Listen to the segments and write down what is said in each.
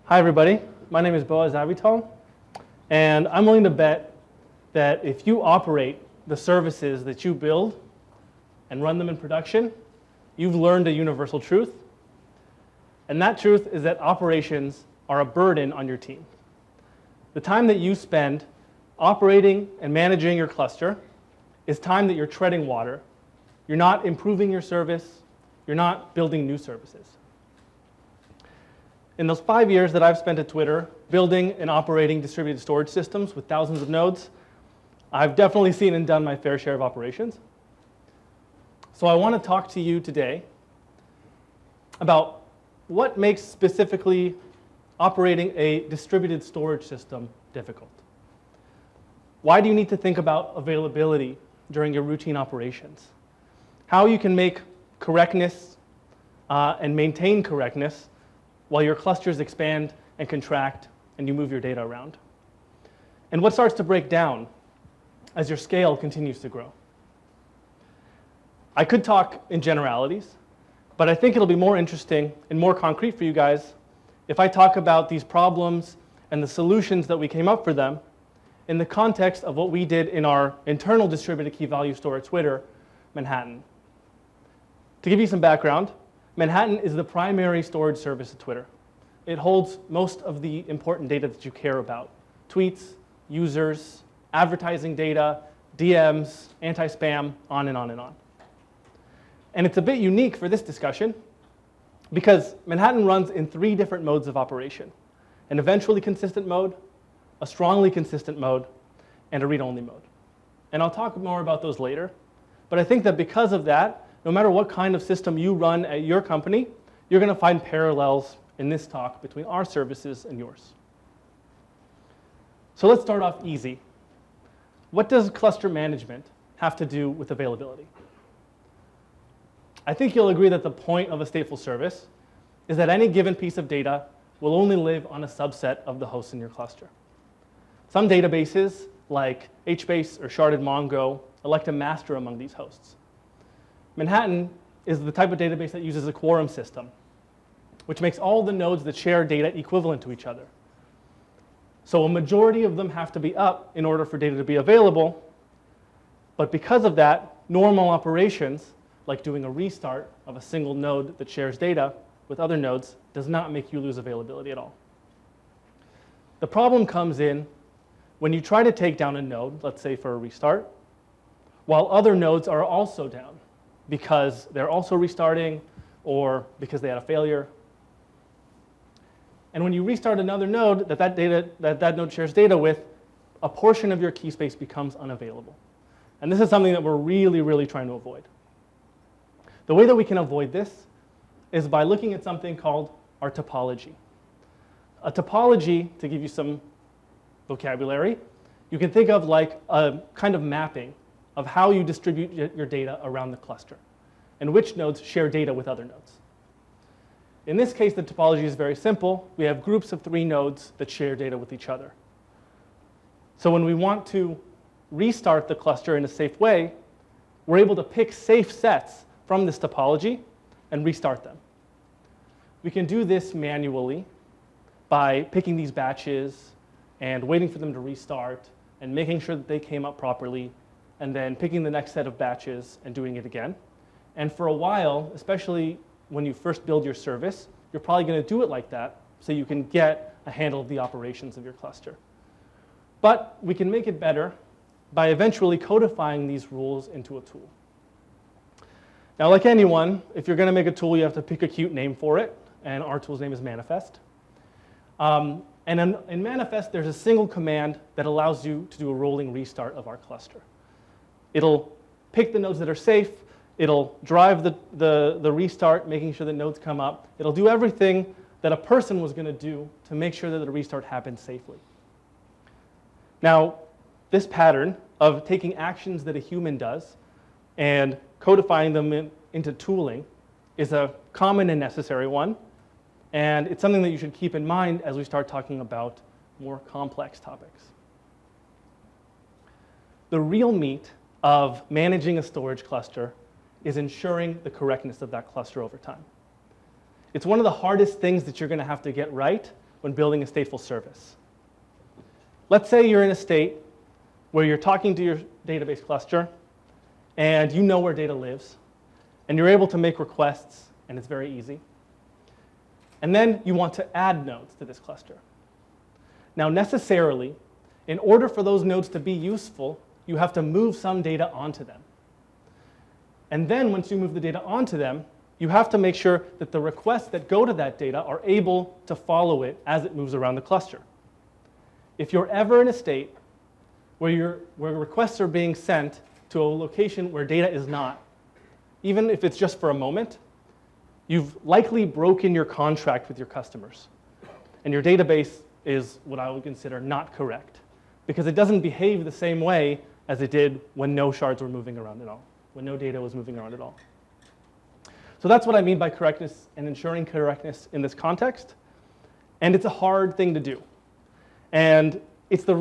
Hi everybody, my name is Boaz Avital, and I'm willing to bet that if you operate the services that you build and run them in production, you've learned a universal truth, and that truth is that operations are a burden on your team. The time that you spend operating and managing your cluster is time that you're treading water. You're not improving your service, you're not building new services. In those 5 years that I've spent at Twitter building and operating distributed storage systems with thousands of nodes, I've definitely seen and done my fair share of operations. So I want to talk to you today about what makes specifically operating a distributed storage system difficult. Why do you need to think about availability during your routine operations? How you can make correctness and maintain correctness while your clusters expand and contract and you move your data around. And what starts to break down as your scale continues to grow. I could talk in generalities, but I think it'll be more interesting and more concrete for you guys if I talk about these problems and the solutions that we came up for them in the context of what we did in our internal distributed key value store at Twitter, Manhattan. To give you some background, Manhattan is the primary storage service at Twitter. It holds most of the important data that you care about: tweets, users, advertising data, DMs, anti-spam, on and on and on. And it's a bit unique for this discussion because Manhattan runs in 3 different modes of operation: an eventually consistent mode, a strongly consistent mode, and a read-only mode. And I'll talk more about those later. But I think that because of that, no matter what kind of system you run at your company, you're going to find parallels in this talk between our services and yours. So let's start off easy. What does cluster management have to do with availability? I think you'll agree that the point of a stateful service is that any given piece of data will only live on a subset of the hosts in your cluster. Some databases, like HBase or Sharded Mongo, elect a master among these hosts. Manhattan is the type of database that uses a quorum system, which makes all the nodes that share data equivalent to each other. So a majority of them have to be up in order for data to be available. But because of that, normal operations, like doing a restart of a single node that shares data with other nodes, does not make you lose availability at all. The problem comes in when you try to take down a node, let's say for a restart, while other nodes are also down because they're also restarting or because they had a failure. And when you restart another node that node shares data with, a portion of your key space becomes unavailable. And this is something that we're really trying to avoid. The way that we can avoid this is by looking at something called our topology. A topology, to give you some vocabulary, you can think of like a kind of mapping of how you distribute your data around the cluster and which nodes share data with other nodes. In this case, the topology is very simple. We have groups of 3 nodes that share data with each other. So when we want to restart the cluster in a safe way, we're able to pick safe sets from this topology and restart them. We can do this manually by picking these batches and waiting for them to restart and making sure that they came up properly, and then picking the next set of batches and doing it again. And for a while, especially when you first build your service, you're probably going to do it like that so you can get a handle of the operations of your cluster. But we can make it better by eventually codifying these rules into a tool. Now, like anyone, if you're going to make a tool, you have to pick a cute name for it, and our tool's name is Manifest. And in Manifest, there's a single command that allows you to do a rolling restart of our cluster. It'll pick the nodes that are safe. It'll drive the restart, making sure that nodes come up. It'll do everything that a person was going to do to make sure that the restart happens safely. Now, this pattern of taking actions that a human does and codifying them into tooling is a common and necessary one. And it's something that you should keep in mind as we start talking about more complex topics. The real meat of managing a storage cluster is ensuring the correctness of that cluster over time. It's one of the hardest things that you're going to have to get right when building a stateful service. Let's say you're in a state where you're talking to your database cluster and you know where data lives and you're able to make requests and it's very easy. And then you want to add nodes to this cluster. Now necessarily, in order for those nodes to be useful, you have to move some data onto them. And then once you move the data onto them, you have to make sure that the requests that go to that data are able to follow it as it moves around the cluster. If you're ever in a state where requests are being sent to a location where data is not, even if it's just for a moment, you've likely broken your contract with your customers. And your database is what I would consider not correct, because it doesn't behave the same way as it did when no shards were moving around at all, when no data was moving around at all. So that's what I mean by correctness and ensuring correctness in this context. And it's a hard thing to do. And it's the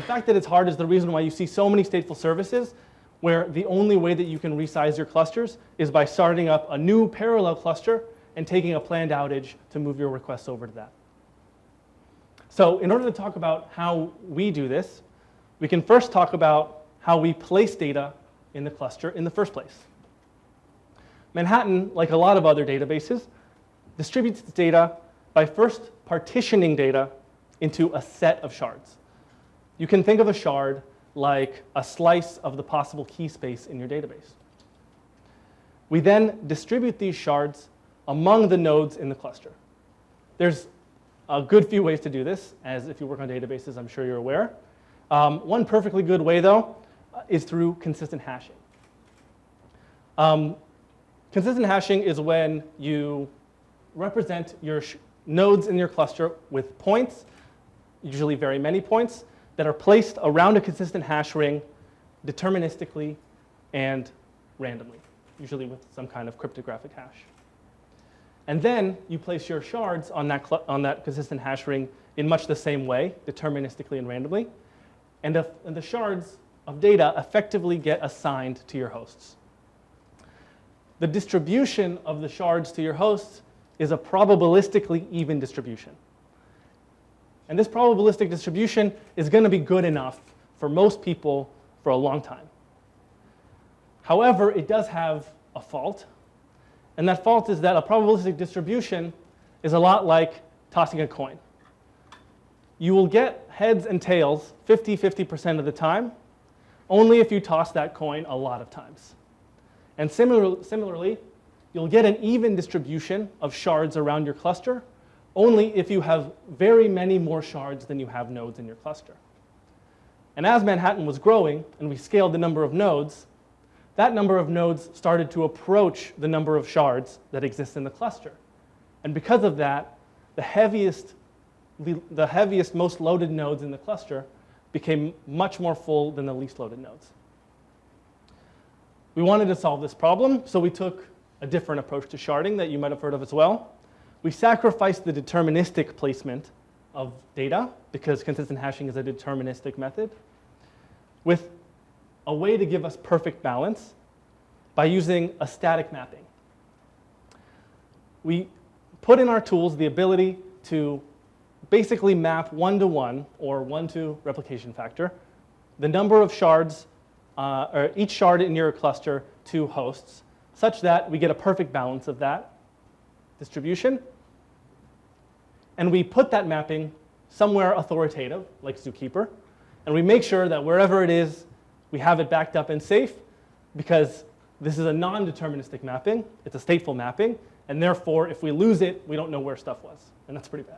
fact that it's hard is the reason why you see so many stateful services where the only way that you can resize your clusters is by starting up a new parallel cluster and taking a planned outage to move your requests over to that. So in order to talk about how we do this, we can first talk about how we place data in the cluster in the first place. Manhattan, like a lot of other databases, distributes its data by first partitioning data into a set of shards. You can think of a shard like a slice of the possible key space in your database. We then distribute these shards among the nodes in the cluster. There's a good few ways to do this, as if you work on databases, I'm sure you're aware. One perfectly good way, though, is through consistent hashing. Consistent hashing is when you represent your nodes in your cluster with points, usually very many points, that are placed around a consistent hash ring deterministically and randomly, usually with some kind of cryptographic hash. And then you place your shards on that consistent hash ring in much the same way, deterministically and randomly. And the shards of data effectively get assigned to your hosts. The distribution of the shards to your hosts is a probabilistically even distribution. And this probabilistic distribution is going to be good enough for most people for a long time. However, it does have a fault. And that fault is that a probabilistic distribution is a lot like tossing a coin. You will get heads and tails 50% of the time, only if you toss that coin a lot of times. And similarly, you'll get an even distribution of shards around your cluster, only if you have very many more shards than you have nodes in your cluster. And as Manhattan was growing and we scaled the number of nodes, that number of nodes started to approach the number of shards that exist in the cluster. And because of that, the heaviest, most loaded nodes in the cluster became much more full than the least loaded nodes. We wanted to solve this problem, so we took a different approach to sharding that you might have heard of as well. We sacrificed the deterministic placement of data, because consistent hashing is a deterministic method, with a way to give us perfect balance by using a static mapping. We put in our tools the ability to basically map one-to-one, or one-to replication factor, the number of shards, or each shard in your cluster to hosts, such that we get a perfect balance of that distribution. And we put that mapping somewhere authoritative, like Zookeeper, and we make sure that wherever it is, we have it backed up and safe, because this is a non-deterministic mapping. It's a stateful mapping, and therefore, if we lose it, we don't know where stuff was, and that's pretty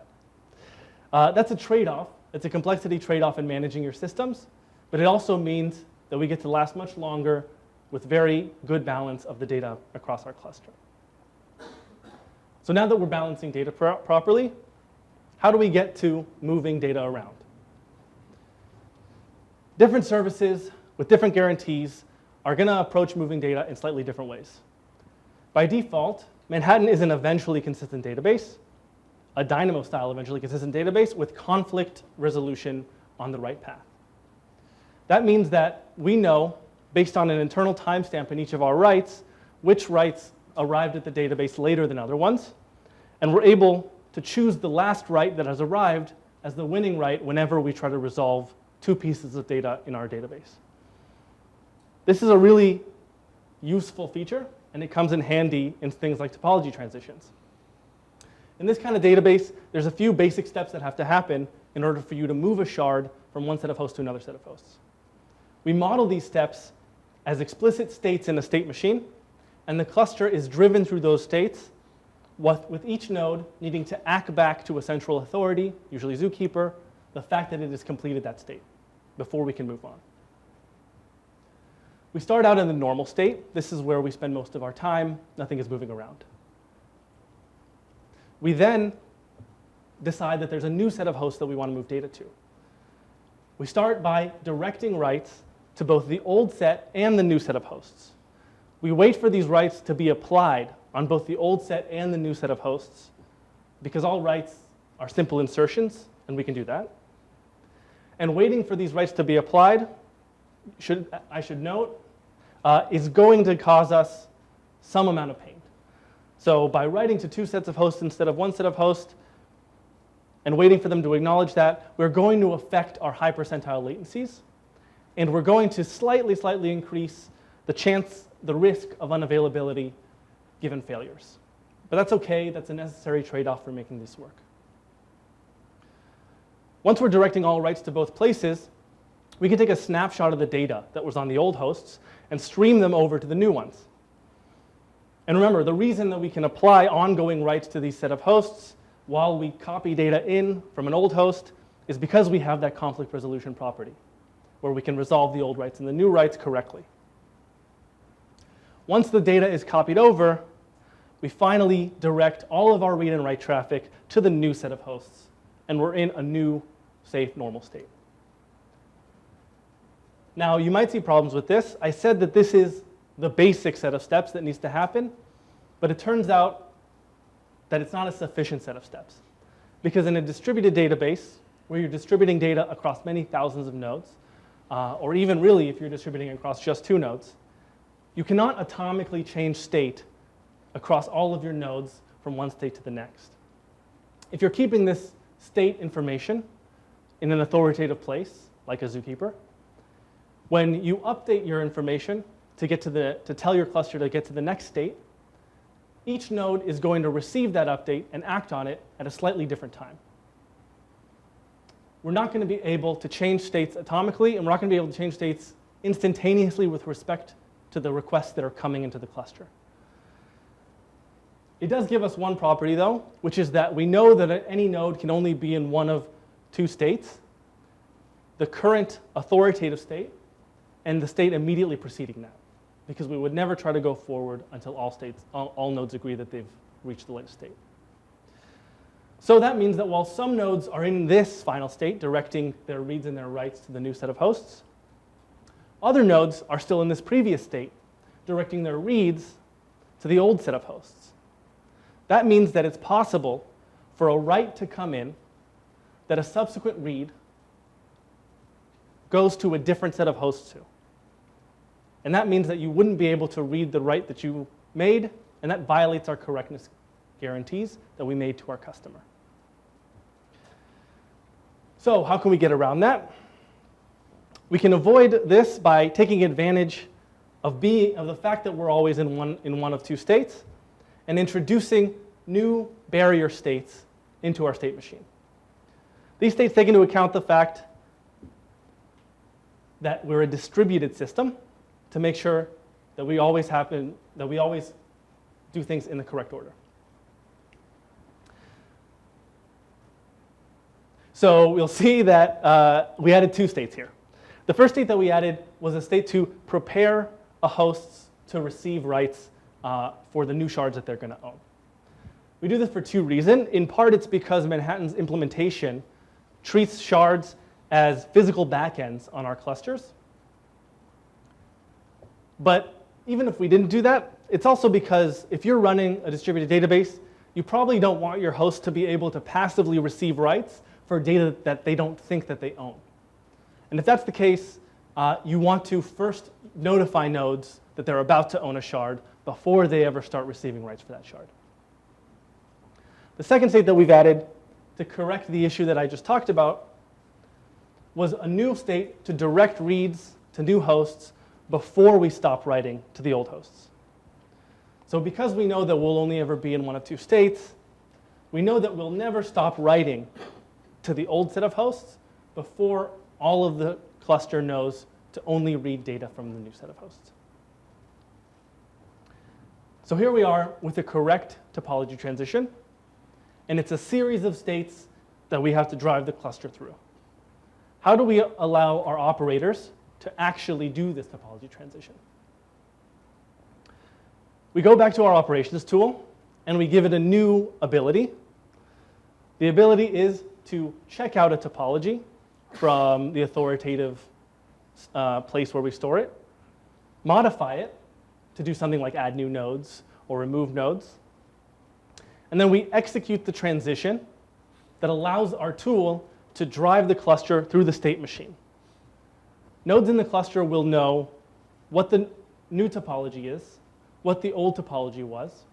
bad. That's a trade-off. It's a complexity trade-off in managing your systems, but it also means that we get to last much longer with very good balance of the data across our cluster. So now that we're balancing data properly, how do we get to moving data around? Different services with different guarantees are going to approach moving data in slightly different ways. By default, Manhattan is an eventually consistent database, a Dynamo-style eventually consistent database with conflict resolution on the write path. That means that we know, based on an internal timestamp in each of our writes, which writes arrived at the database later than other ones, and we're able to choose the last write that has arrived as the winning write whenever we try to resolve two pieces of data in our database. This is a really useful feature, and it comes in handy in things like topology transitions. In this kind of database, there's a few basic steps that have to happen in order for you to move a shard from one set of hosts to another set of hosts. We model these steps as explicit states in a state machine, and the cluster is driven through those states with each node needing to act back to a central authority, usually Zookeeper, the fact that it has completed that state before we can move on. We start out in the normal state. This is where we spend most of our time. Nothing is moving around. We then decide that there's a new set of hosts that we want to move data to. We start by directing writes to both the old set and the new set of hosts. We wait for these writes to be applied on both the old set and the new set of hosts, because all writes are simple insertions, and we can do that. And waiting for these writes to be applied, I should note, is going to cause us some amount of pain. So by writing to two sets of hosts instead of one set of hosts, and waiting for them to acknowledge that, we're going to affect our high percentile latencies, and we're going to slightly increase the risk of unavailability given failures. But that's okay, that's a necessary trade-off for making this work. Once we're directing all writes to both places, we can take a snapshot of the data that was on the old hosts and stream them over to the new ones. And remember, the reason that we can apply ongoing writes to these set of hosts while we copy data in from an old host is because we have that conflict resolution property, where we can resolve the old writes and the new writes correctly. Once the data is copied over, we finally direct all of our read and write traffic to the new set of hosts, and we're in a new, safe, normal state. Now, you might see problems with this. I said that this is the basic set of steps that needs to happen, but it turns out that it's not a sufficient set of steps. Because in a distributed database, where you're distributing data across many thousands of nodes, or even really if you're distributing across just two nodes, you cannot atomically change state across all of your nodes from one state to the next. If you're keeping this state information in an authoritative place, like a Zookeeper, when you update your information to tell your cluster to get to the next state, each node is going to receive that update and act on it at a slightly different time. We're not going to be able to change states atomically, and we're not going to be able to change states instantaneously with respect to the requests that are coming into the cluster. It does give us one property, though, which is that we know that any node can only be in one of two states: the current authoritative state and the state immediately preceding that, because we would never try to go forward until all nodes agree that they've reached the latest state. So that means that while some nodes are in this final state, directing their reads and their writes to the new set of hosts, other nodes are still in this previous state, directing their reads to the old set of hosts. That means that it's possible for a write to come in that a subsequent read goes to a different set of hosts to. And that means that you wouldn't be able to read the write that you made, and that violates our correctness guarantees that we made to our customer. So how can we get around that? We can avoid this by taking advantage of the fact that we're always in one of two states and introducing new barrier states into our state machine. These states take into account the fact that we're a distributed system to make sure that we always do things in the correct order. So we'll see that we added two states here. The first state that we added was a state to prepare a host to receive writes for the new shards that they're going to own. We do this for two reasons. In part, it's because Manhattan's implementation treats shards as physical backends on our clusters. But even if we didn't do that, it's also because if you're running a distributed database, you probably don't want your host to be able to passively receive writes for data that they don't think that they own. And if that's the case, you want to first notify nodes that they're about to own a shard before they ever start receiving writes for that shard. The second state that we've added to correct the issue that I just talked about was a new state to direct reads to new hosts before we stop writing to the old hosts. So because we know that we'll only ever be in one of two states, we know that we'll never stop writing to the old set of hosts before all of the cluster knows to only read data from the new set of hosts. So here we are with a correct topology transition, and it's a series of states that we have to drive the cluster through. How do we allow our operators to actually do this topology transition? We go back to our operations tool, and we give it a new ability. The ability is to check out a topology from the authoritative place where we store it, modify it to do something like add new nodes or remove nodes, and then we execute the transition that allows our tool to drive the cluster through the state machine. Nodes in the cluster will know what the new topology is, what the old topology was,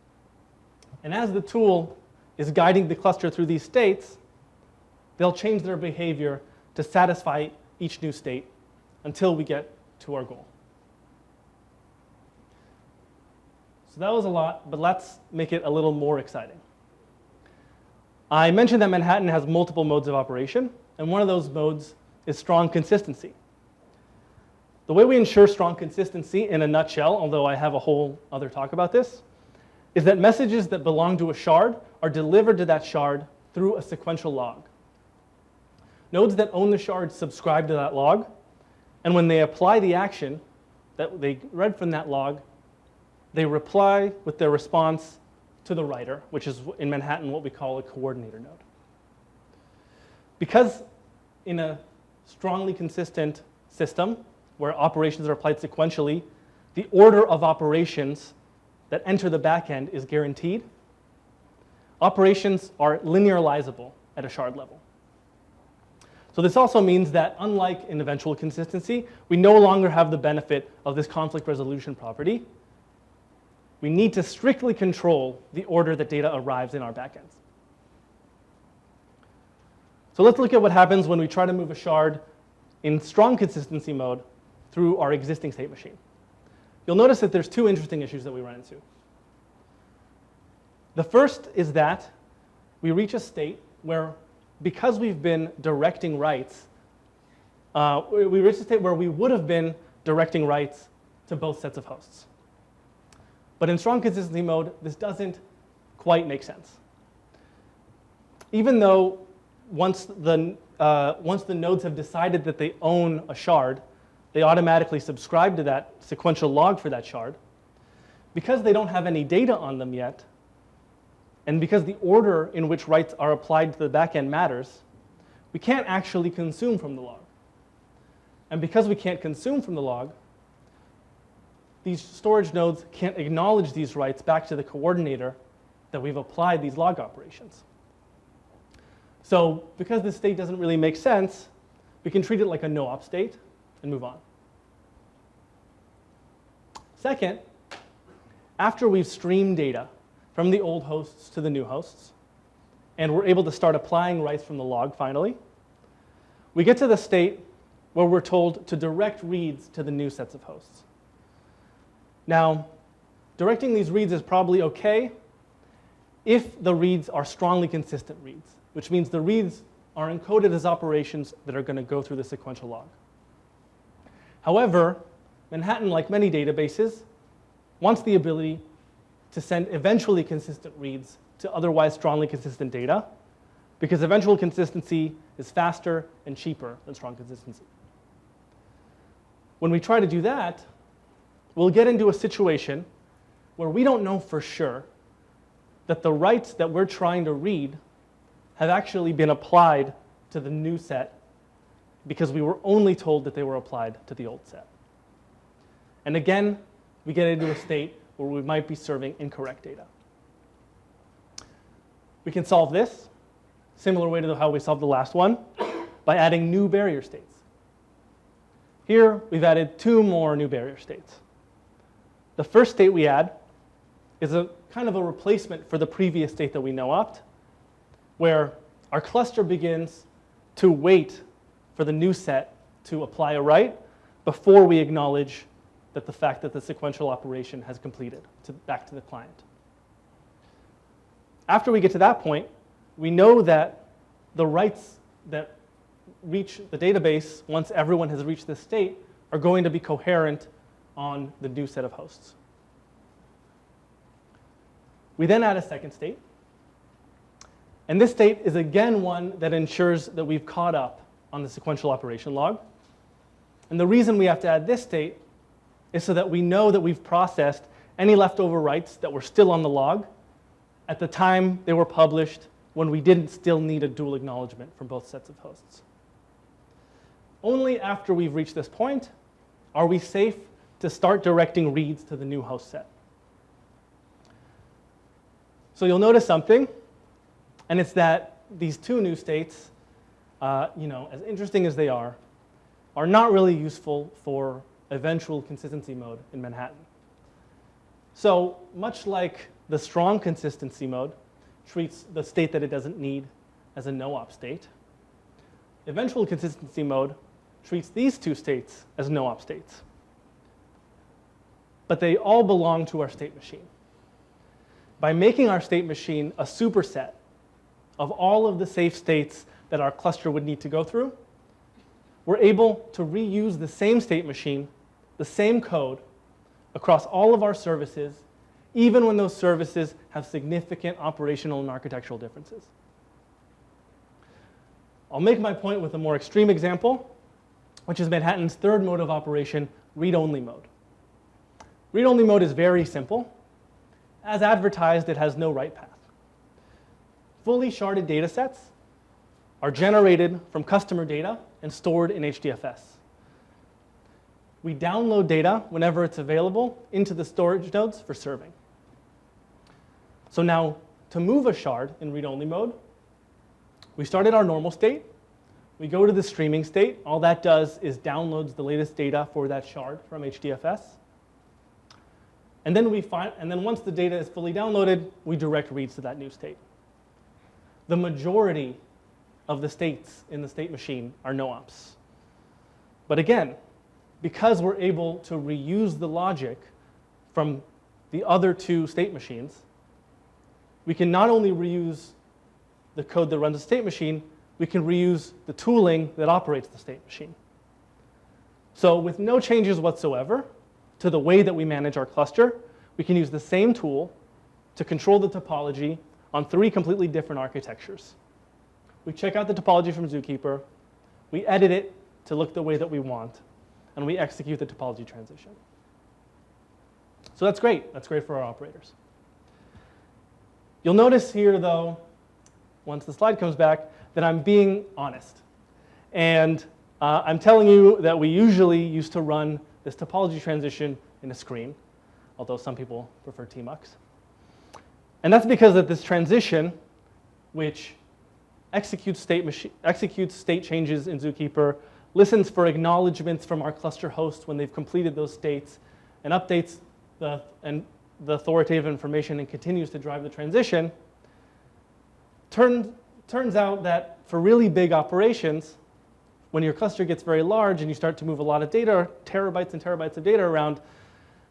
and as the tool is guiding the cluster through these states, they'll change their behavior to satisfy each new state until we get to our goal. So that was a lot, but let's make it a little more exciting. I mentioned that Manhattan has multiple modes of operation, and one of those modes is strong consistency. The way we ensure strong consistency in a nutshell, although I have a whole other talk about this, is that messages that belong to a shard are delivered to that shard through a sequential log. Nodes that own the shard subscribe to that log, and when they apply the action that they read from that log, they reply with their response to the writer, which is in Manhattan what we call a coordinator node. Because in a strongly consistent system where operations are applied sequentially, the order of operations that enter the backend is guaranteed. Operations are linearizable at a shard level. So this also means that unlike in eventual consistency, we no longer have the benefit of this conflict resolution property. We need to strictly control the order that data arrives in our backends. So let's look at what happens when we try to move a shard in strong consistency mode through our existing state machine. You'll notice that there's two interesting issues that we run into. The first is that we reach a state where, because we've been directing writes, we reach a state where we would have been directing writes to both sets of hosts. But in strong consistency mode, this doesn't quite make sense. Even though once the nodes have decided that they own a shard, they automatically subscribe to that sequential log for that shard, because they don't have any data on them yet, and because the order in which writes are applied to the backend matters, we can't actually consume from the log. And because we can't consume from the log, these storage nodes can't acknowledge these writes back to the coordinator that we've applied these log operations. So because this state doesn't really make sense, we can treat it like a no-op state and move on. Second, after we've streamed data from the old hosts to the new hosts, and we're able to start applying writes from the log finally, we get to the state where we're told to direct reads to the new sets of hosts. Now, directing these reads is probably okay if the reads are strongly consistent reads, which means the reads are encoded as operations that are going to go through the sequential log. However, Manhattan, like many databases, wants the ability to send eventually consistent reads to otherwise strongly consistent data, because eventual consistency is faster and cheaper than strong consistency. When we try to do that, we'll get into a situation where we don't know for sure that the writes that we're trying to read have actually been applied to the new set because we were only told that they were applied to the old set. And again, we get into a state where we might be serving incorrect data. We can solve this, similar way to how we solved the last one, by adding new barrier states. Here, we've added two more new barrier states. The first state we add is a kind of a replacement for the previous state that we no-opt, where our cluster begins to wait for the new set to apply a write before we acknowledge that the fact that the sequential operation has completed back to the client. After we get to that point, we know that the writes that reach the database once everyone has reached this state are going to be coherent on the new set of hosts. We then add a second state. And this state is again one that ensures that we've caught up on the sequential operation log. And the reason we have to add this state is so that we know that we've processed any leftover writes that were still on the log at the time they were published when we didn't still need a dual acknowledgement from both sets of hosts. Only after we've reached this point are we safe to start directing reads to the new host set. So you'll notice something, and it's that these two new states, as interesting as they are not really useful for eventual consistency mode in Manhattan. So much like the strong consistency mode treats the state that it doesn't need as a no-op state, eventual consistency mode treats these two states as no-op states. But they all belong to our state machine. By making our state machine a superset of all of the safe states that our cluster would need to go through, we're able to reuse the same state machine, the same code, across all of our services, even when those services have significant operational and architectural differences. I'll make my point with a more extreme example, which is Manhattan's third mode of operation, read-only mode. Read-only mode is very simple. As advertised, it has no write path. Fully sharded data sets are generated from customer data and stored in HDFS. We download data whenever it's available into the storage nodes for serving. So now, to move a shard in read-only mode, we start at our normal state. We go to the streaming state. All that does is downloads the latest data for that shard from HDFS. And then once the data is fully downloaded, we direct reads to that new state. The majority of the states in the state machine are no-ops. But again, because we're able to reuse the logic from the other two state machines, we can not only reuse the code that runs the state machine, we can reuse the tooling that operates the state machine. So with no changes whatsoever to the way that we manage our cluster, we can use the same tool to control the topology on three completely different architectures. We check out the topology from Zookeeper, we edit it to look the way that we want, and we execute the topology transition. So that's great. That's great for our operators. You'll notice here, though, once the slide comes back, that I'm being honest. And I'm telling you that we usually used to run this topology transition in a screen, although some people prefer tmux. And that's because of this transition, which executes state changes in Zookeeper, listens for acknowledgments from our cluster host when they've completed those states, and updates the authoritative information and continues to drive the transition. Turns out that for really big operations, when your cluster gets very large and you start to move a lot of data, terabytes and terabytes of data around,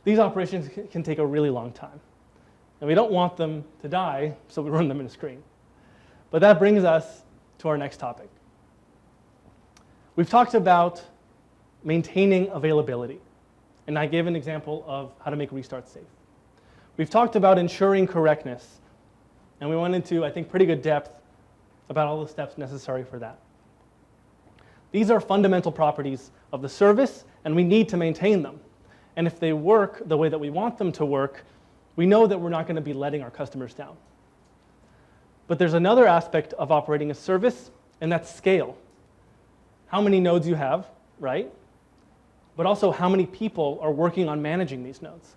these operations can take a really long time. And we don't want them to die, so we run them in a screen. But that brings us to our next topic. We've talked about maintaining availability, and I gave an example of how to make restarts safe. We've talked about ensuring correctness, and we went into, I think, pretty good depth about all the steps necessary for that. These are fundamental properties of the service, and we need to maintain them. And if they work the way that we want them to work, we know that we're not going to be letting our customers down. But there's another aspect of operating a service, and that's scale. How many nodes you have, right? But also how many people are working on managing these nodes.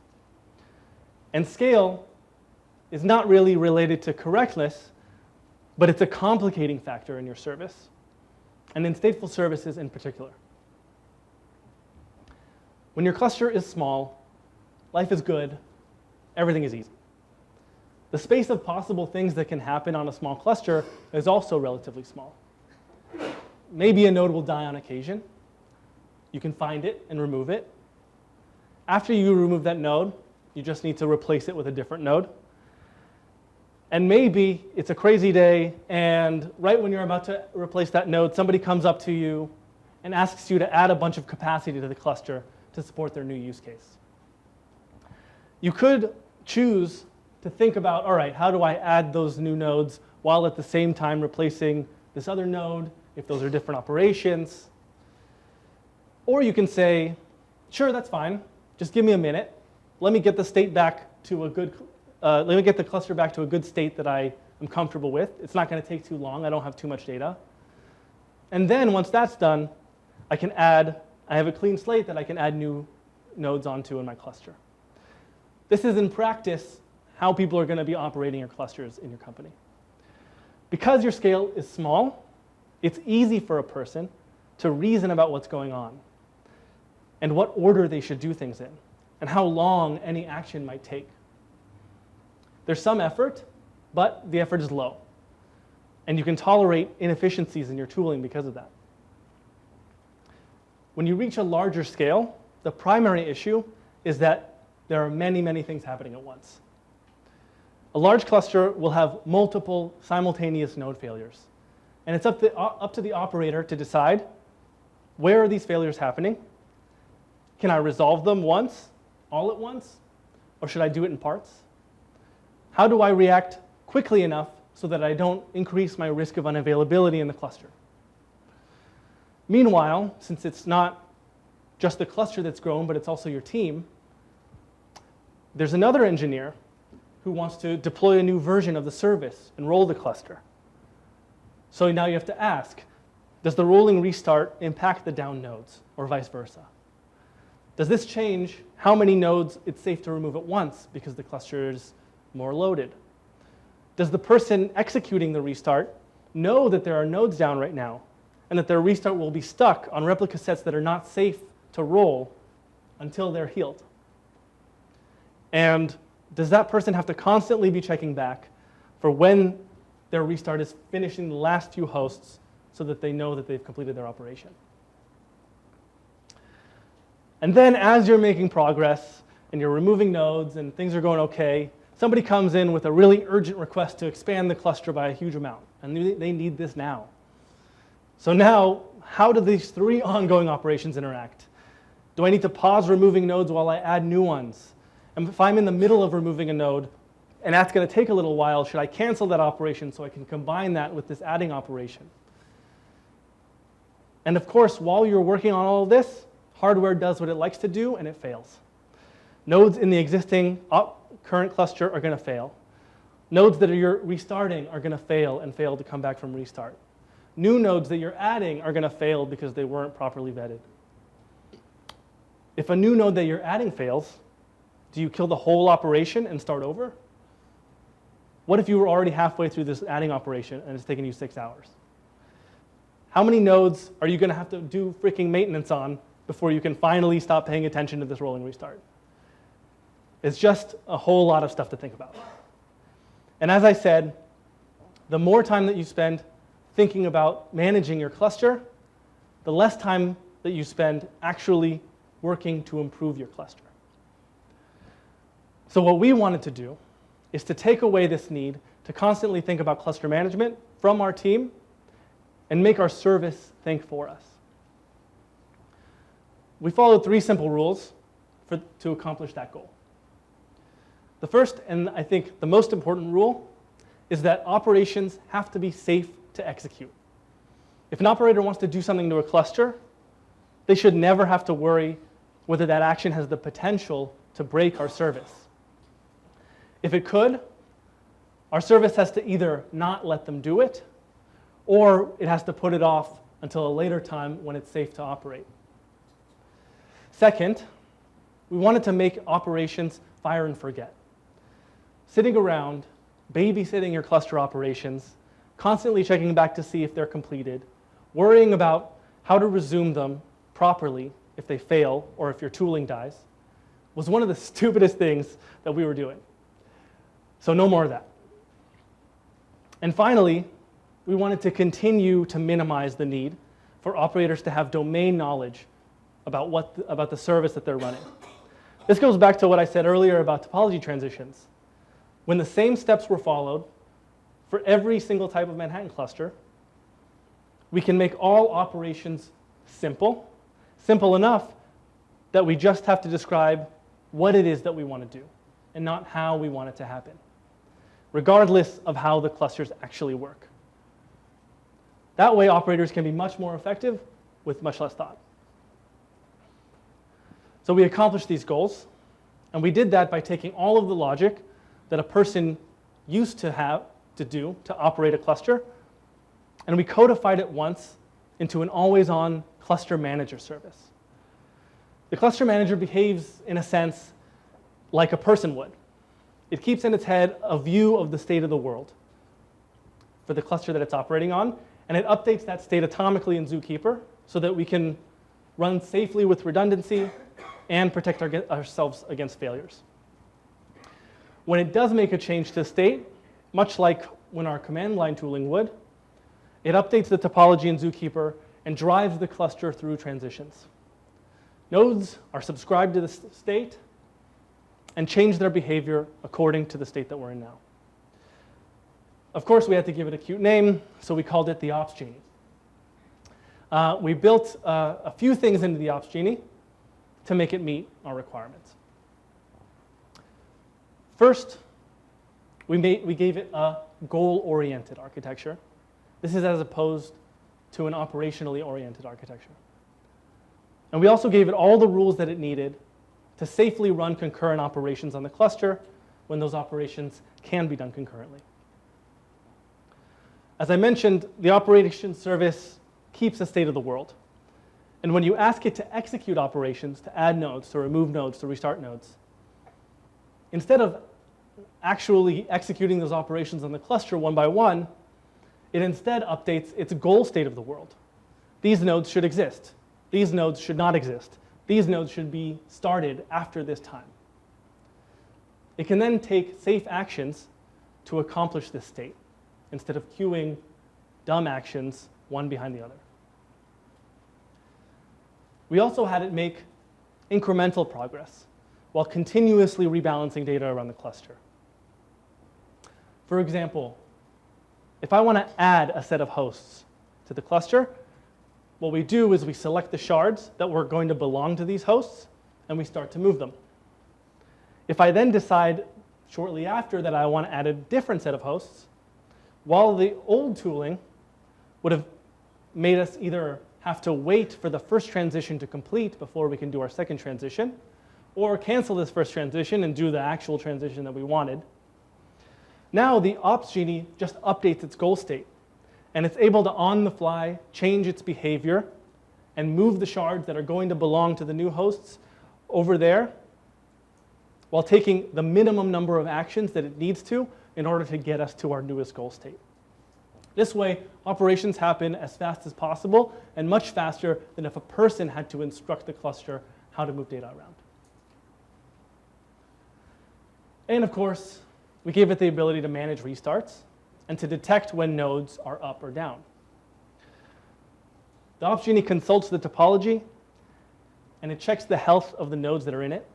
And scale is not really related to correctness, but it's a complicating factor in your service, and in stateful services in particular. When your cluster is small, life is good, everything is easy. the space of possible things that can happen on a small cluster is also relatively small. Maybe a node will die on occasion. You can find it and remove it. After you remove that node, you just need to replace it with a different node. And maybe it's a crazy day, and right when you're about to replace that node, somebody comes up to you and asks you to add a bunch of capacity to the cluster to support their new use case. You could choose to think about, all right, how do I add those new nodes while at the same time replacing this other node, if those are different operations? Or you can say, sure, that's fine. Just give me a minute. Let me get the state back to a good, let me get the cluster back to a good state that I am comfortable with. It's not going to take too long. I don't have too much data. And then once that's done, I have a clean slate that I can add new nodes onto in my cluster. This is in practice how people are going to be operating your clusters in your company. Because your scale is small, it's easy for a person to reason about what's going on and what order they should do things in and how long any action might take. There's some effort, but the effort is low. And you can tolerate inefficiencies in your tooling because of that. When you reach a larger scale, the primary issue is that there are many, many things happening at once. A large cluster will have multiple simultaneous node failures. And it's up to the operator to decide, where are these failures happening? Can I resolve them once, all at once? Or should I do it in parts? How do I react quickly enough so that I don't increase my risk of unavailability in the cluster? Meanwhile, since it's not just the cluster that's grown, but it's also your team, there's another engineer who wants to deploy a new version of the service and roll the cluster. So now you have to ask, does the rolling restart impact the down nodes, or vice versa? Does this change how many nodes it's safe to remove at once because the cluster is more loaded? Does the person executing the restart know that there are nodes down right now and that their restart will be stuck on replica sets that are not safe to roll until they're healed? And does that person have to constantly be checking back for when their restart is finishing the last few hosts so that they know that they've completed their operation? And then as you're making progress and you're removing nodes and things are going okay, somebody comes in with a really urgent request to expand the cluster by a huge amount, and they need this now. So now, how do these three ongoing operations interact? Do I need to pause removing nodes while I add new ones? And if I'm in the middle of removing a node, and that's going to take a little while, should I cancel that operation so I can combine that with this adding operation? And of course, while you're working on all of this, hardware does what it likes to do, and it fails. Nodes in the existing current cluster are going to fail. Nodes that you're restarting are going to fail and fail to come back from restart. New nodes that you're adding are going to fail because they weren't properly vetted. If a new node that you're adding fails, do you kill the whole operation and start over? What if you were already halfway through this adding operation and it's taken you 6 hours? How many nodes are you going to have to do freaking maintenance on before you can finally stop paying attention to this rolling restart? It's just a whole lot of stuff to think about. And as I said, the more time that you spend thinking about managing your cluster, the less time that you spend actually working to improve your cluster. So what we wanted to do is to take away this need to constantly think about cluster management from our team and make our service think for us. We followed 3 simple rules to accomplish that goal. The first, and I think the most important rule, is that operations have to be safe to execute. If an operator wants to do something to a cluster, they should never have to worry whether that action has the potential to break our service. If it could, our service has to either not let them do it, or it has to put it off until a later time when it's safe to operate. Second, we wanted to make operations fire and forget. Sitting around, babysitting your cluster operations, constantly checking back to see if they're completed, worrying about how to resume them properly if they fail or if your tooling dies, was one of the stupidest things that we were doing. So no more of that. And finally, we wanted to continue to minimize the need for operators to have domain knowledge about the service that they're running. This goes back to what I said earlier about topology transitions. When the same steps were followed for every single type of Manhattan cluster, we can make all operations simple enough that we just have to describe what it is that we want to do and not how we want it to happen, regardless of how the clusters actually work. That way, operators can be much more effective with much less thought. So we accomplished these goals, and we did that by taking all of the logic that a person used to have to do to operate a cluster, and we codified it once into an always-on cluster manager service. The cluster manager behaves, in a sense, like a person would. It keeps in its head a view of the state of the world for the cluster that it's operating on, and it updates that state atomically in Zookeeper so that we can run safely with redundancy and protect ourselves against failures. When it does make a change to state, much like when our command line tooling would, it updates the topology in Zookeeper and drives the cluster through transitions. Nodes are subscribed to the state and change their behavior according to the state that we're in now. Of course, we had to give it a cute name, so we called it the Ops Genie. We built a few things into the Ops Genie to make it meet our requirements. First, we gave it a goal-oriented architecture. This is as opposed to an operationally oriented architecture. And we also gave it all the rules that it needed to safely run concurrent operations on the cluster when those operations can be done concurrently. As I mentioned, the operations service keeps the state of the world. And when you ask it to execute operations, to add nodes, to remove nodes, to restart nodes, instead of actually executing those operations on the cluster one by one, it instead updates its goal state of the world. These nodes should exist. These nodes should not exist. These nodes should be started after this time. It can then take safe actions to accomplish this state instead of queuing dumb actions one behind the other. We also had it make incremental progress while continuously rebalancing data around the cluster. For example, if I want to add a set of hosts to the cluster, what we do is we select the shards that were going to belong to these hosts, and we start to move them. If I then decide shortly after that I want to add a different set of hosts, while the old tooling would have made us either have to wait for the first transition to complete before we can do our second transition, or cancel this first transition and do the actual transition that we wanted. Now the Ops Genie just updates its goal state, and it's able to, on the fly, change its behavior and move the shards that are going to belong to the new hosts over there while taking the minimum number of actions that it needs to in order to get us to our newest goal state. This way, operations happen as fast as possible and much faster than if a person had to instruct the cluster how to move data around. And of course, we gave it the ability to manage restarts and to detect when nodes are up or down. The Ops Genie consults the topology, and it checks the health of the nodes that are in it.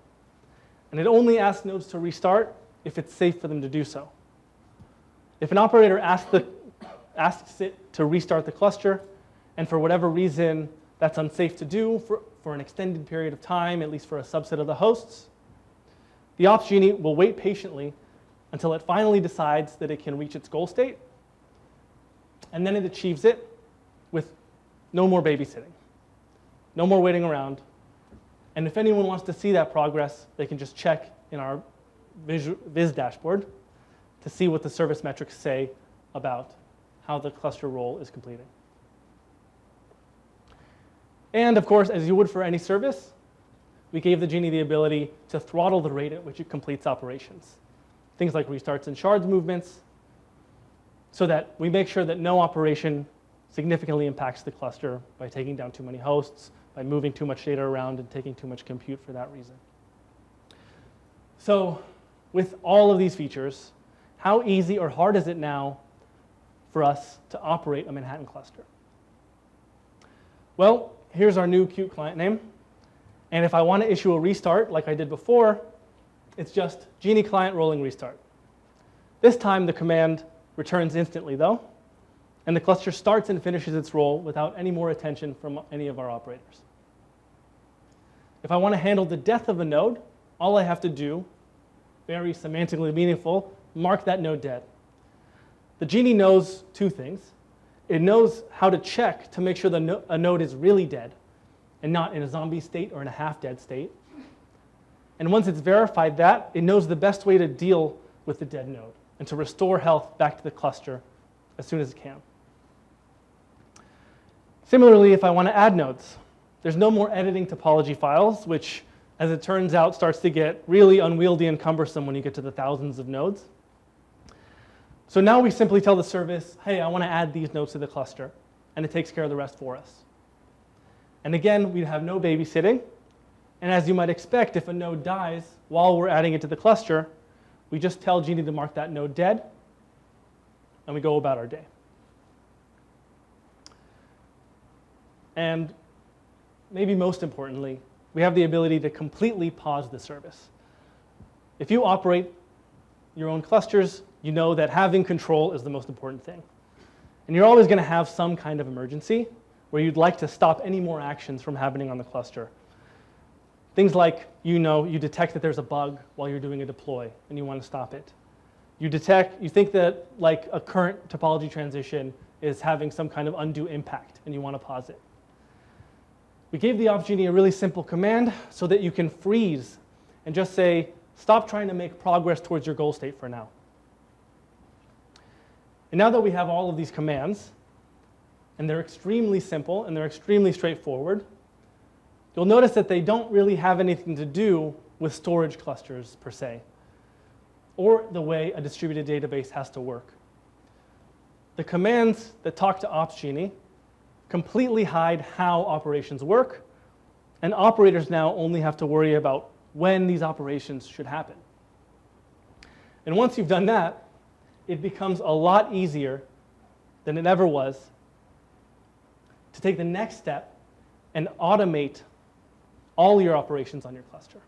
And it only asks nodes to restart if it's safe for them to do so. If an operator asks it to restart the cluster, and for whatever reason that's unsafe to do for an extended period of time, at least for a subset of the hosts, the Ops Genie will wait patiently until it finally decides that it can reach its goal state, and then it achieves it with no more babysitting, no more waiting around. And if anyone wants to see that progress, they can just check in our Viz dashboard to see what the service metrics say about how the cluster role is completing. And of course, as you would for any service, we gave the Genie the ability to throttle the rate at which it completes operations. Things like restarts and shards movements, so that we make sure that no operation significantly impacts the cluster by taking down too many hosts, by moving too much data around and taking too much compute for that reason. So with all of these features, how easy or hard is it now for us to operate a Manhattan cluster? Well, here's our new cute client name. And if I want to issue a restart like I did before, it's just Genie client rolling restart. This time the command returns instantly though, and the cluster starts and finishes its roll without any more attention from any of our operators. If I want to handle the death of a node, all I have to do, very semantically meaningful, mark that node dead. The Genie knows two things. It knows how to check to make sure a node is really dead and not in a zombie state or in a half-dead state. And once it's verified that, it knows the best way to deal with the dead node and to restore health back to the cluster as soon as it can. Similarly, if I want to add nodes, there's no more editing topology files, which, as it turns out, starts to get really unwieldy and cumbersome when you get to the thousands of nodes. So now we simply tell the service, hey, I want to add these nodes to the cluster, and it takes care of the rest for us. And again, we have no babysitting. And as you might expect, if a node dies while we're adding it to the cluster, we just tell Genie to mark that node dead, and we go about our day. And maybe most importantly, we have the ability to completely pause the service. If you operate your own clusters, you know that having control is the most important thing. And you're always going to have some kind of emergency where you'd like to stop any more actions from happening on the cluster. Things like, you detect that there's a bug while you're doing a deploy and you want to stop it. You think that like a current topology transition is having some kind of undue impact and you want to pause it. We gave the Ops Genie a really simple command so that you can freeze and just say, stop trying to make progress towards your goal state for now. And now that we have all of these commands, and they're extremely simple and they're extremely straightforward, you'll notice that they don't really have anything to do with storage clusters per se, or the way a distributed database has to work. The commands that talk to Ops Genie completely hide how operations work, and operators now only have to worry about when these operations should happen. And once you've done that, it becomes a lot easier than it ever was to take the next step and automate all your operations on your cluster.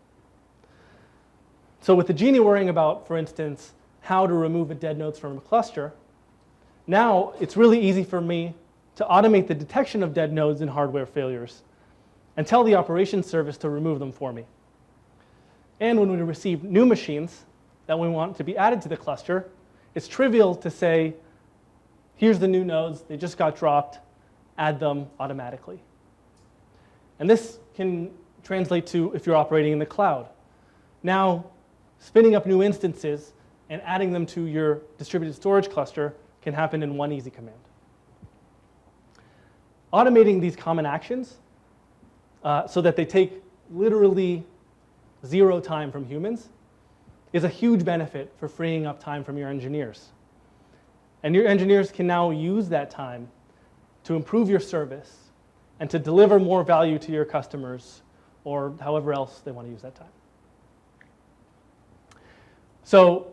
So with the Genie worrying about, for instance, how to remove dead nodes from a cluster, now it's really easy for me to automate the detection of dead nodes and hardware failures and tell the operations service to remove them for me. And when we receive new machines that we want to be added to the cluster, it's trivial to say, here's the new nodes, they just got dropped, add them automatically. And this can translate to if you're operating in the cloud. Now, spinning up new instances and adding them to your distributed storage cluster can happen in one easy command. Automating these common actions so that they take literally zero time from humans is a huge benefit for freeing up time from your engineers. And your engineers can now use that time to improve your service and to deliver more value to your customers or however else they want to use that time. So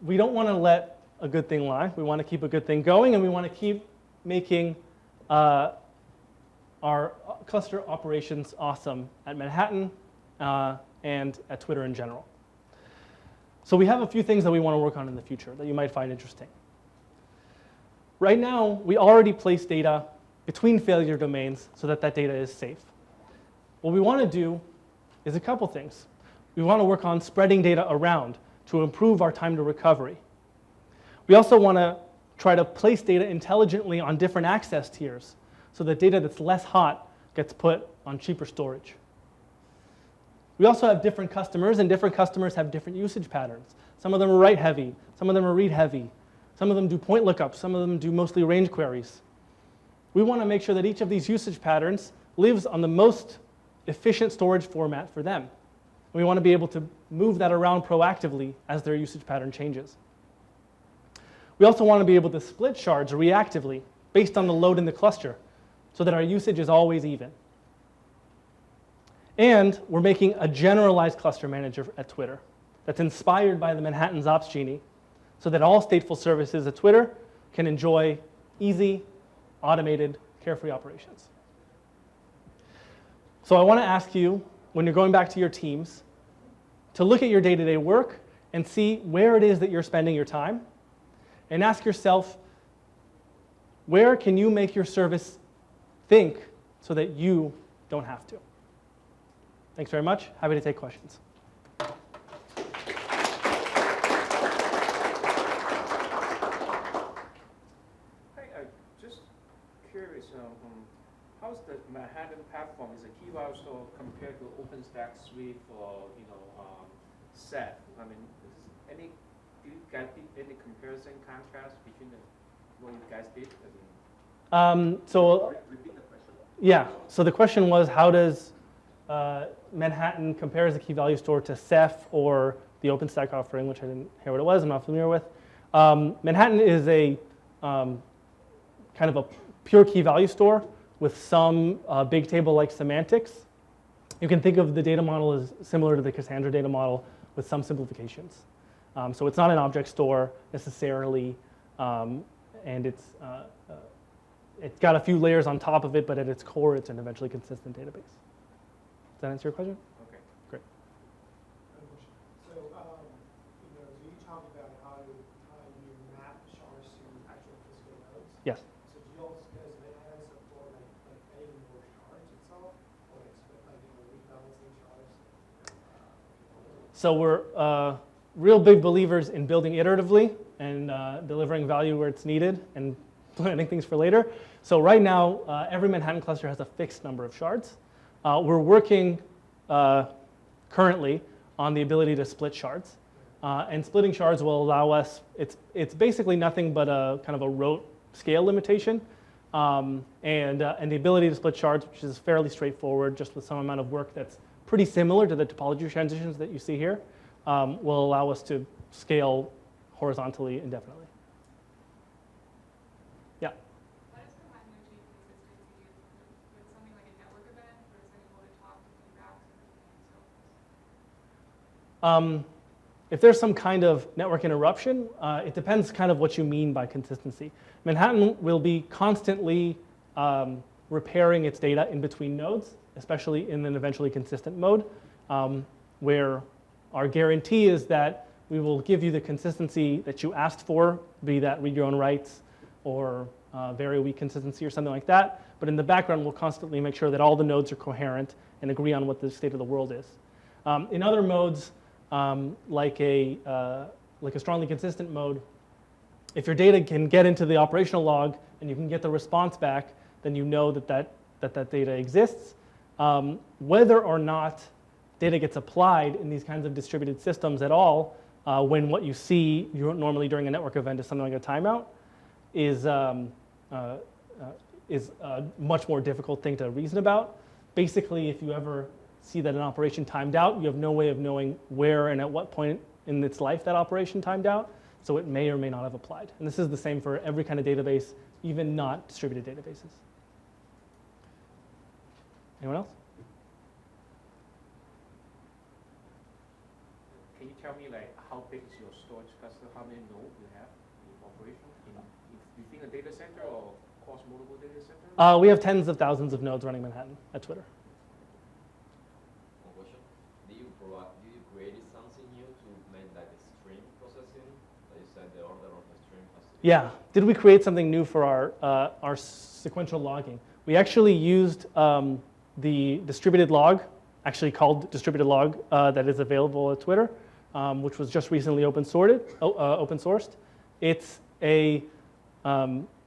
we don't want to let a good thing lie. We want to keep a good thing going, and we want to keep making our cluster operations awesome at Manhattan and at Twitter in general. So we have a few things that we want to work on in the future that you might find interesting. Right now, we already place data between failure domains so that that data is safe. What we want to do is a couple things. We want to work on spreading data around to improve our time to recovery. We also want to try to place data intelligently on different access tiers so that data that's less hot gets put on cheaper storage. We also have different customers, and different customers have different usage patterns. Some of them are write heavy, some of them are read heavy, some of them do point lookups, some of them do mostly range queries. We want to make sure that each of these usage patterns lives on the most efficient storage format for them. We want to be able to move that around proactively as their usage pattern changes. We also want to be able to split shards reactively based on the load in the cluster so that our usage is always even. And we're making a generalized cluster manager at Twitter. that's inspired by the Manhattan's Ops Genie so that all stateful services at Twitter can enjoy easy, automated, carefree operations. So I want to ask you, when you're going back to your teams, to look at your day-to-day work and see where it is that you're spending your time, and ask yourself, where can you make your service think so that you don't have to? Thanks very much. Happy to take questions. Just curious, how's the Manhattan platform is a key value store compared to OpenStack Suite or Ceph? I mean, do you guys did any comparison contrast between what you guys did? Repeat the question. Yeah. So the question was, how does Manhattan compare as a key value store to Ceph or the OpenStack offering, which I didn't hear what it was, I'm not familiar with. Manhattan is a kind of a pure key value store with some big table-like semantics. You can think of the data model as similar to the Cassandra data model with some simplifications. So it's not an object store necessarily, and it's got a few layers on top of it, but at its core, it's an eventually consistent database. Does that answer your question? Okay. Great. So, you talked about how you map shards to actual physical nodes. Yes. So do you also guys Manhattan support like adding more shards itself, or rebalancing shards? So we're real big believers in building iteratively and delivering value where it's needed and planning things for later. So right now, every Manhattan cluster has a fixed number of shards. We're working currently on the ability to split shards. And splitting shards will allow us, it's basically nothing but a kind of a rote scale limitation. And the ability to split shards, which is fairly straightforward, just with some amount of work that's pretty similar to the topology transitions that you see here, will allow us to scale horizontally indefinitely. Yeah? What is the Manhattan achieve consistency with something like a network event, or is it able to talk to feedback and so forth? If there's some kind of network interruption, it depends kind of what you mean by consistency. Manhattan will be constantly repairing its data in between nodes, especially in an eventually consistent mode, where our guarantee is that we will give you the consistency that you asked for, be that read your own rights or very weak consistency or something like that. But in the background, we'll constantly make sure that all the nodes are coherent and agree on what the state of the world is. In other modes, like a strongly consistent mode, if your data can get into the operational log and you can get the response back, then you know that data exists. Whether or not data gets applied in these kinds of distributed systems at all, when what you see normally during a network event is something like a timeout, is a much more difficult thing to reason about. Basically, if you ever see that an operation timed out, you have no way of knowing where and at what point in its life that operation timed out, so it may or may not have applied. And this is the same for every kind of database, even not distributed databases. Anyone else? Can you tell me how big is your storage cluster? How many nodes you have in operation? You think a data center or across multiple data centers? We have tens of thousands of nodes running Manhattan at Twitter. One question: do you create something new to make like a stream processing? Like you said, the order of the stream has to be. Yeah. Did we create something new for our sequential logging? We actually used the distributed log, actually called distributed log, that is available at Twitter, which was just recently open sourced. It's a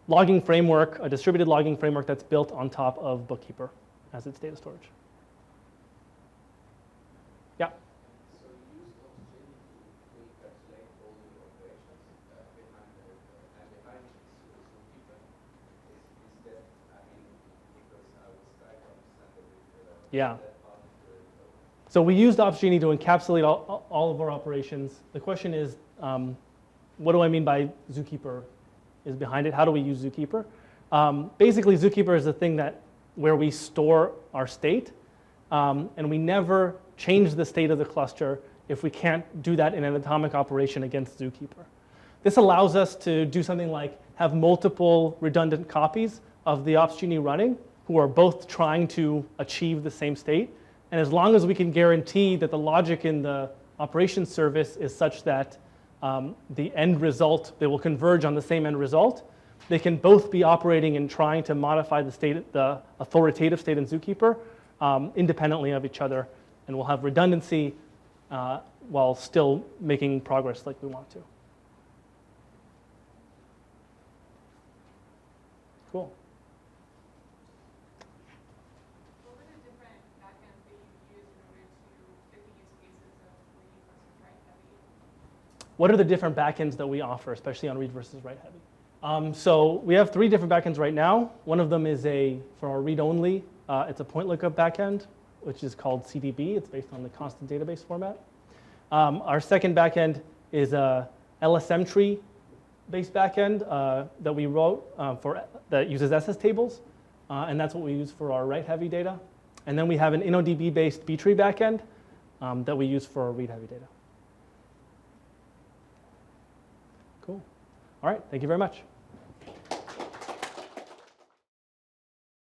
logging framework, a distributed logging framework that's built on top of Bookkeeper as its data storage. Yeah. So you use those training to encapsulate all the operations behind Zookeeper. Is that, because I was trying to understand that Yeah. So we used OpsGenie to encapsulate all of our operations. The question is, what do I mean by Zookeeper is behind it? How do we use Zookeeper? Basically, Zookeeper is the thing where we store our state, and we never change the state of the cluster if we can't do that in an atomic operation against Zookeeper. This allows us to do something like have multiple redundant copies of the ops genie running who are both trying to achieve the same state. And as long as we can guarantee that the logic in the operations service is such that the end result, they will converge on the same end result, they can both be operating and trying to modify the state, the authoritative state in Zookeeper independently of each other. And we'll have redundancy while still making progress like we want to. Cool. What were the different backends that you use in order to fit the use cases of read versus write heavy? What are the different backends that we offer, especially on read versus write heavy? So we have 3 different backends right now. One of them is for our read-only. It's a point lookup backend, which is called CDB. It's based on the constant database format. Our second backend is a LSM tree-based backend that we wrote that uses SS tables, and that's what we use for our write-heavy data. And then we have an InnoDB-based B-tree backend that we use for our read-heavy data. Cool. All right, thank you very much.